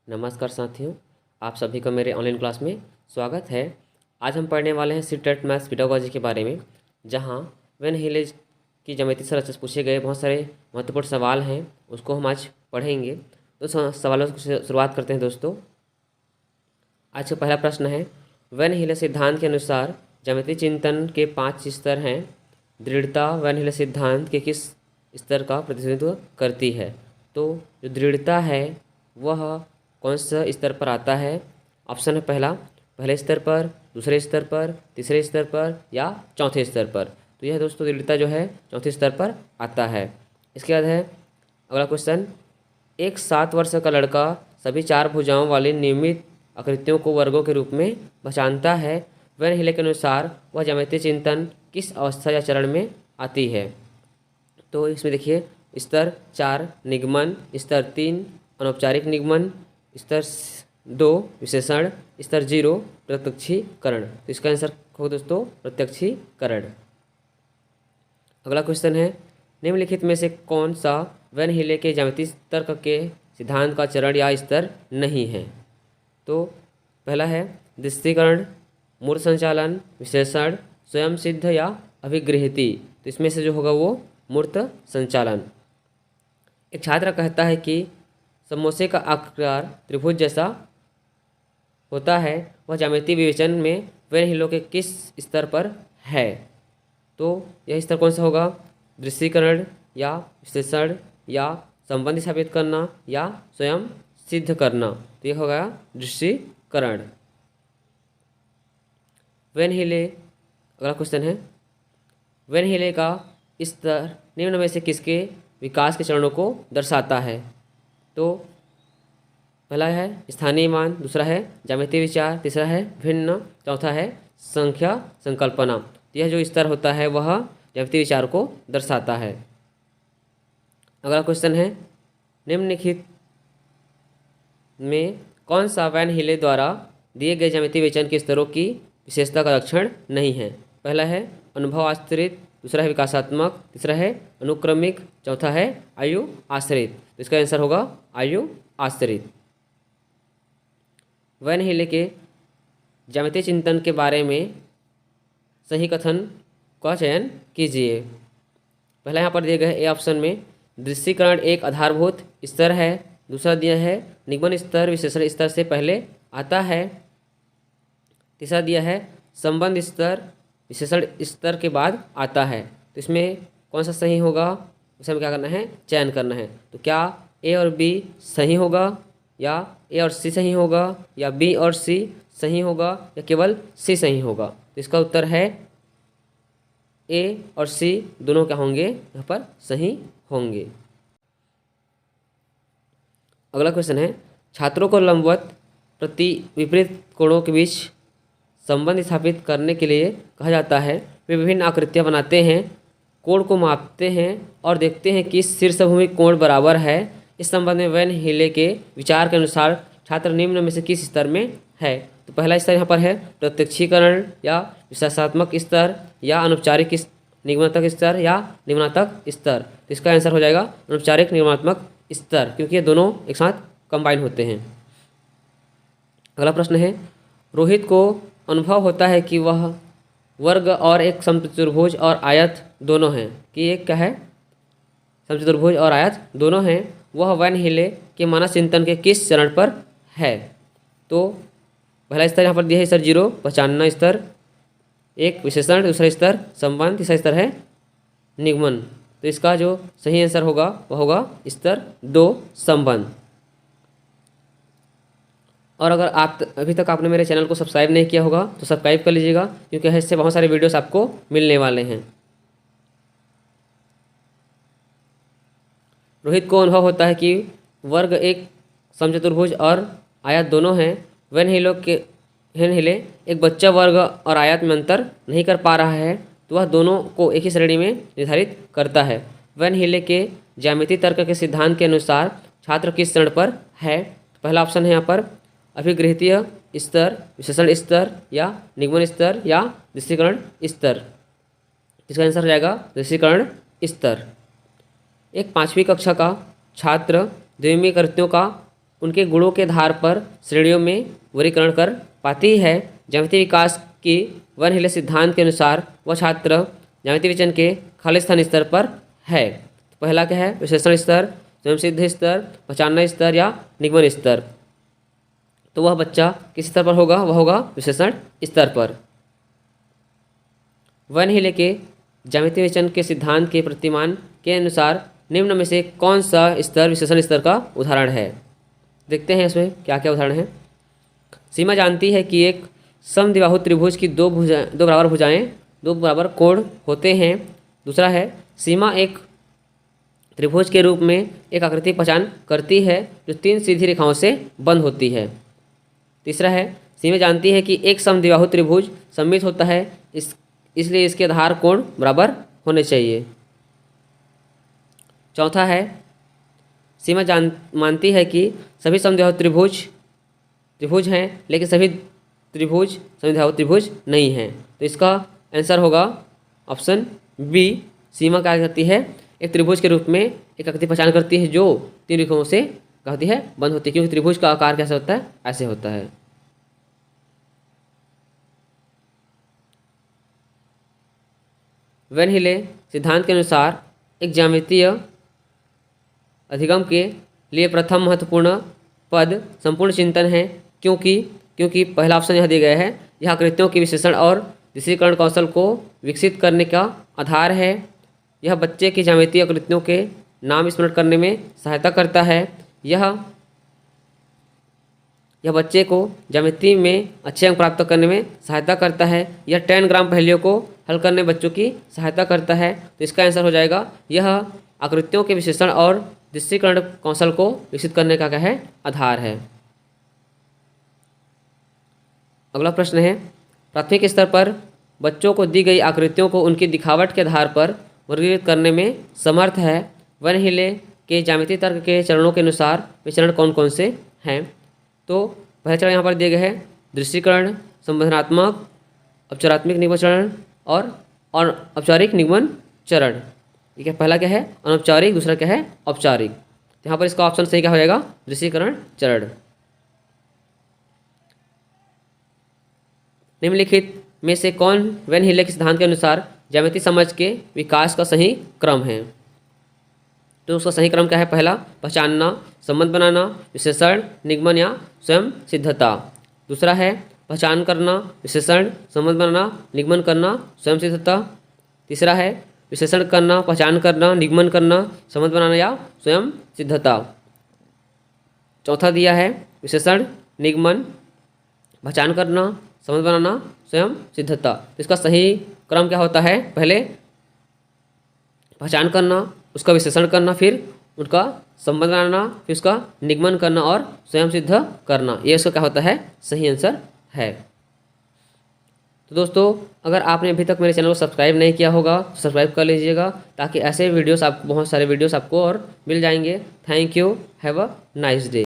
नमस्कार साथियों, आप सभी का मेरे ऑनलाइन क्लास में स्वागत है। आज हम पढ़ने वाले हैं सीटेट मैथ्स पेडागोजी के बारे में, जहां वेन हिलेज की ज्यामिति से पूछे गए बहुत सारे महत्वपूर्ण सवाल हैं, उसको हम आज पढ़ेंगे। तो सवालों से शुरुआत करते हैं दोस्तों। आज का पहला प्रश्न है, वेन हिले सिद्धांत के अनुसार ज्यामिति चिंतन के 5 स्तर हैं। दृढ़ता वेन हिले सिद्धांत के किस स्तर का प्रतिनिधित्व करती है? तो जो दृढ़ता है वह कौन सा स्तर पर आता है? ऑप्शन है पहला, पहले स्तर पर, दूसरे स्तर पर, तीसरे स्तर पर या चौथे स्तर पर। तो यह दोस्तों दृढ़ता जो है चौथे स्तर पर आता है। इसके बाद है अगला क्वेश्चन, एक 7 वर्ष का लड़का सभी 4 भुजाओं वाली नियमित आकृतियों को वर्गों के रूप में पहचानता है। वेन हिले के अनुसार वह ज्यामितीय चिंतन किस अवस्था या चरण में आती है? तो इसमें देखिए, स्तर 4 निगमन, स्तर 3 अनौपचारिक निगमन, स्तर 2 विशेषण, स्तर 0 प्रत्यक्षीकरण। तो इसका आंसर हो दोस्तों प्रत्यक्षीकरण। अगला क्वेश्चन है, निम्नलिखित में से कौन सा वेन हिले के ज्यामितीय तर्क के सिद्धांत का चरण या स्तर नहीं है? तो पहला है दृष्टिकरण, मूर्त संचालन, विशेषण, स्वयं सिद्ध या अभिगृहीति। तो इसमें से जो होगा वो मूर्त संचालन। एक छात्र कहता है कि समोसे का आकार त्रिभुज जैसा होता है, वह ज्यामितीय विवेचन में वेन हिलो के किस स्तर पर है? तो यह स्तर कौन सा होगा? दृष्टिकरण या विश्लेषण या संबंध साबित करना या स्वयं सिद्ध करना। तो यह होगा दृष्टिकरण। वेन हिले, अगला क्वेश्चन है, वेन हिले का स्तर निम्न में से किसके विकास के चरणों को दर्शाता है? तो पहला है स्थानीय मान, दूसरा है ज्यामितीय विचार, तीसरा है भिन्न, चौथा है संख्या संकल्पना। यह जो स्तर होता है वह ज्यामितीय विचार को दर्शाता है। अगला क्वेश्चन है, निम्नलिखित में कौन सा वेन हिले द्वारा दिए गए ज्यामितीय विचलन के स्तरों की विशेषता का लक्षण नहीं है? पहला है अनुभव आश्रित, दूसरा है विकासात्मक, तीसरा है अनुक्रमिक, चौथा है आयु आश्रित। तो इसका आंसर होगा आयु आश्रित। वेन हिले के ज्यामितीय चिंतन के बारे में सही कथन का चयन कीजिए। पहला यहाँ पर दिए गए ए ऑप्शन में दृष्टिकरण एक आधारभूत स्तर है, दूसरा दिया है निगमन स्तर विशेषण स्तर से पहले आता है, तीसरा दिया है संबंध स्तर विशेषण स्तर के बाद आता है। तो इसमें कौन सा सही होगा, उसे हमें क्या करना है, चयन करना है। तो क्या ए और बी सही होगा, या ए और सी सही होगा, या बी और सी सही होगा, या केवल सी सही होगा? तो इसका उत्तर है ए और सी दोनों क्या होंगे, यहाँ पर सही होंगे। अगला क्वेश्चन है, छात्रों को लंबवत प्रति विपरीत कोणों के बीच संबंध स्थापित करने के लिए कहा जाता है। वे विभिन्न आकृतियाँ बनाते हैं, कोण को मापते हैं और देखते हैं कि शीर्षभूमि कोण बराबर है। इस संबंध में वेन हिले के विचार के अनुसार छात्र निम्न में से किस स्तर में है? तो पहला स्तर यहाँ पर है प्रत्यक्षीकरण या विश्लेषणात्मक स्तर या अनौपचारिक निगमनात्मक स्तर या निगमनात्मक स्तर। तो इसका आंसर हो जाएगा अनौपचारिक निगमनात्मक स्तर, क्योंकि ये दोनों एक साथ कंबाइन होते हैं। अगला प्रश्न है, रोहित को अनुभव होता है कि वह वर्ग और एक समचतुर्भुज और आयत दोनों हैं, कि एक क्या है, समचतुर्भुज और आयत दोनों हैं। वह वेन हिले के मानस चिंतन के किस चरण पर है? तो पहला स्तर यहाँ पर दिया है स्तर 0 पहचानना स्तर, एक विशेषण, दूसरा स्तर संबंध, तीसरा स्तर है निगमन। तो इसका जो सही आंसर होगा वह होगा स्तर 2 संबंध। और अगर आप अभी तक आपने मेरे चैनल को सब्सक्राइब नहीं किया होगा तो सब्सक्राइब कर लीजिएगा, क्योंकि इससे बहुत सारे वीडियोस आपको मिलने वाले हैं। रोहित को अनुभव होता है कि वर्ग एक समचतुर्भुज और आयत दोनों हैं। वेन हिले एक बच्चा वर्ग और आयत में अंतर नहीं कर पा रहा है, तो वह दोनों को एक ही श्रेणी में निर्धारित करता है। वेन हिले के ज्यामितीय तर्क के सिद्धांत के अनुसार छात्र किस चरण पर है? पहला ऑप्शन है यहाँ पर अभिगृहीतीय स्तर, विशेषण स्तर या निगमन स्तर या दृष्टिकरण स्तर। इसका आंसर हो जाएगा दृष्टिकरण स्तर। एक 5वीं कक्षा का छात्र द्विमीय आकृतियों का उनके गुणों के आधार पर श्रेणियों में वर्गीकरण कर पाती है। ज्यामितीय विकास की वन हिले सिद्धांत के अनुसार वह छात्र ज्यामितीय विचलन के खालिस्तान स्तर पर है। पहला क्या है? विश्लेषण स्तर, स्वयं सिद्ध स्तर, पहचानना स्तर या निगमन स्तर। तो वह बच्चा किस स्तर पर होगा? वह होगा विश्लेषण स्तर पर। वन हिले के ज्यामितीय विचलन के सिद्धांत के प्रतिमान के अनुसार निम्न में से कौन सा स्तर विश्लेषण स्तर का उदाहरण है? देखते हैं इसमें क्या क्या उदाहरण है। सीमा जानती है कि एक समद्विबाहु त्रिभुज की दो बराबर भुजाएं, दो बराबर कोण होते हैं। दूसरा है, सीमा एक त्रिभुज के रूप में एक आकृति की पहचान करती है जो तीन सीधी रेखाओं से बंद होती है। तीसरा है, सीमा जानती है कि एक समद्विबाहु त्रिभुज सममित होता है, इसलिए इसके आधार कोण बराबर होने चाहिए। चौथा है, सीमा मानती है कि सभी समद्विबाहु त्रिभुज हैं, लेकिन सभी त्रिभुज समद्विबाहु त्रिभुज नहीं हैं। तो इसका आंसर होगा ऑप्शन बी। सीमा क्या करती है? एक त्रिभुज के रूप में एक आकृति पहचान करती है जो तीन रेखाओं से कहती है बंद होती है, क्योंकि त्रिभुज का आकार कैसे होता है? ऐसे होता है। वैन हिले सिद्धांत के अनुसार एक ज्यामितीय अधिगम के लिए प्रथम महत्वपूर्ण पद संपूर्ण चिंतन है, क्योंकि पहला ऑप्शन यह दिया गया है, यह आकृतियों के विश्लेषण और दृश्यीकरण कौशल को विकसित करने का आधार है। यह बच्चे की ज्यामितीय आकृतियों के नाम स्मरण करने में सहायता करता है। यह बच्चे को ज्यामिति में अच्छे अंक प्राप्त करने में सहायता करता है। यह 10 ग्राम पहेलियों को हल करने में बच्चों की सहायता करता है। तो इसका आंसर हो जाएगा, यह आकृतियों के विश्लेषण और दृश्यीकरण कौशल को विकसित करने का क्या है? आधार है। अगला प्रश्न है, प्राथमिक स्तर पर बच्चों को दी गई आकृतियों को उनकी दिखावट के आधार पर वर्गीकृत करने में समर्थ है। वन हिले के ज्यामितीय तर्क के चरणों के अनुसार वे चरण कौन कौन से हैं? तो पहले चरण यहाँ पर दिए गए हैं, दृश्यीकरण, संबंधनात्मक, औपचारिक निगमन चरण और औपचारिक निगमन चरण। ठीक है, पहला क्या है? अनौपचारिक, दूसरा क्या है? औपचारिक। यहाँ पर इसका ऑप्शन सही क्या हो जाएगा? दृश्यीकरण चरण। निम्नलिखित में से कौन वैन हिले के सिद्धांत के अनुसार ज्यामितीय समझ के विकास का सही क्रम है? तो उसका सही क्रम क्या है? पहला, पहचानना, संबंध बनाना, विश्लेषण, निगमन या स्वयं सिद्धता। दूसरा है, पहचान करना, विश्लेषण, संबंध बनाना, निगमन करना, स्वयं सिद्धता। तीसरा है, विश्लेषण करना, पहचान करना, निगमन करना, संबंध बनाना या स्वयं सिद्धता। चौथा दिया है, विश्लेषण, निगमन, पहचान करना, संबंध बनाना, स्वयं सिद्धता। तो इसका सही क्रम क्या होता है? पहले पहचान करना, उसका विश्लेषण करना, फिर उनका संबंध बनाना, फिर उसका निगमन करना और स्वयं सिद्ध करना। ये इसका क्या होता है? सही आंसर है। तो दोस्तों, अगर आपने अभी तक मेरे चैनल को सब्सक्राइब नहीं किया होगा तो सब्सक्राइब कर लीजिएगा, ताकि ऐसे वीडियोस बहुत सारे वीडियोस आपको और मिल जाएंगे। Thank you, have a nice day.